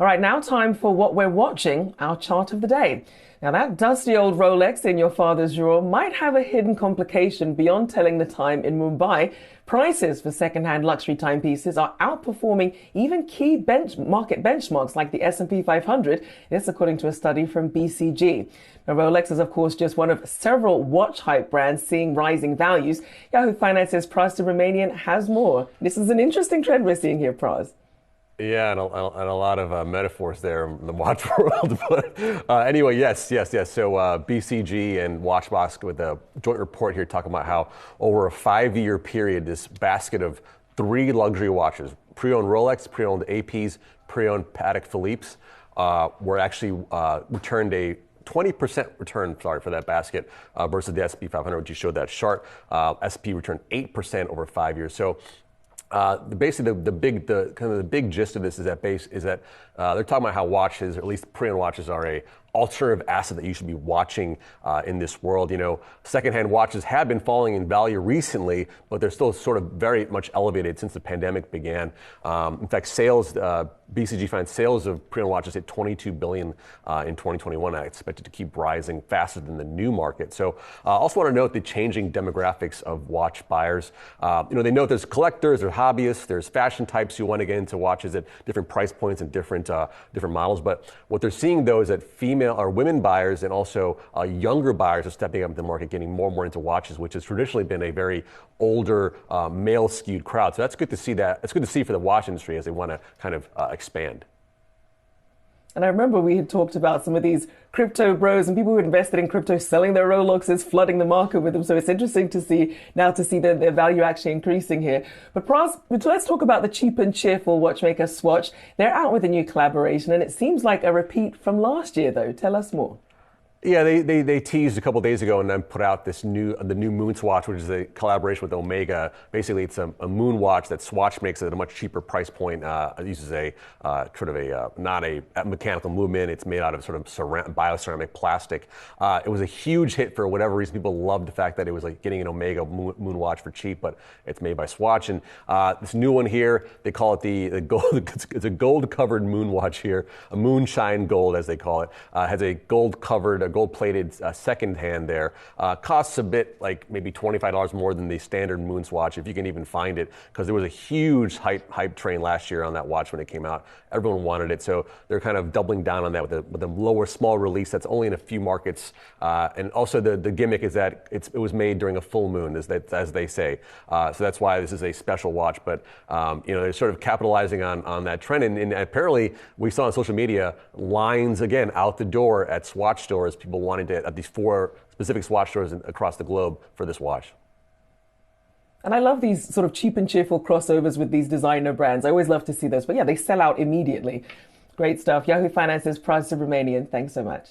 All right, now time for what we're watching, our chart of the day. Now, that dusty old Rolex in your father's drawer might have a hidden complication beyond telling the time in Mumbai. Prices for second-hand luxury timepieces are outperforming even key market benchmarks like the S&P 500. This according to a study from BCG. Now, Rolex is, of course, just one of several watch hype brands seeing rising values. Yahoo Finance's Pras Subramanian has more. This is an interesting trend we're seeing here, Pras. Yeah, and a lot of metaphors there in the watch world. But anyway, yes. So BCG and Watchbox with a joint report here talking about how over a 5-year period, this basket of 3 luxury watches, pre-owned Rolex, pre-owned APs, pre-owned Patek Philippe's, were actually returned a 20% return, for that basket versus the S&P 500, which you showed that chart. S&P returned 8% over 5 years. So basically, the big gist of this is that they're talking about how watches, or at least pre-owned watches, are a alternative asset that you should be watching in this world. You know, secondhand watches have been falling in value recently, but they're still sort of very much elevated since the pandemic began. In fact, BCG finds sales of pre-owned watches hit $22 billion in 2021. I expect it to keep rising faster than the new market. So I also want to note the changing demographics of watch buyers. They note there's collectors, there's hobbyists, there's fashion types who want to get into watches at different price points and different models. But what they're seeing, though, is that female or women buyers and also younger buyers are stepping up into the market, getting more and more into watches, which has traditionally been a very older, male-skewed crowd. So that's good to see that. It's good to see for the watch industry as they want to kind of expand. And I remember we had talked about some of these crypto bros and people who invested in crypto selling their Rolexes, flooding the market with them. So it's interesting to see their value actually increasing here. But Pras, let's talk about the cheap and cheerful watchmaker Swatch. They're out with a new collaboration, and it seems like a repeat from last year, though. Tell us more. Yeah, they teased a couple days ago and then put out the new Moon Swatch, which is a collaboration with Omega. Basically, it's a moon watch that Swatch makes at a much cheaper price point. It uses not a mechanical movement. It's made out of sort of bioceramic plastic. It was a huge hit for whatever reason. People loved the fact that it was like getting an Omega moon watch for cheap, but it's made by Swatch. And this new one here, they call it the gold. It's a gold-covered moon watch here, a moonshine gold as they call it. Has a gold-covered, gold-plated second hand there. Costs a bit, like maybe $25 more than the standard moon watch, if you can even find it, because there was a huge hype train last year on that watch when it came out. Everyone wanted it, so they're kind of doubling down on that with a lower, small release that's only in a few markets. And also the gimmick is that it was made during a full moon, as they say. So that's why this is a special watch. But they're sort of capitalizing on that trend. And apparently, we saw on social media lines again out the door at Swatch stores. People wanting at these 4 specific Swatch stores across the globe for this watch. And I love these sort of cheap and cheerful crossovers with these designer brands. I always love to see those. But yeah, they sell out immediately. Great stuff. Yahoo Finance's Pras Subramanian. Thanks so much.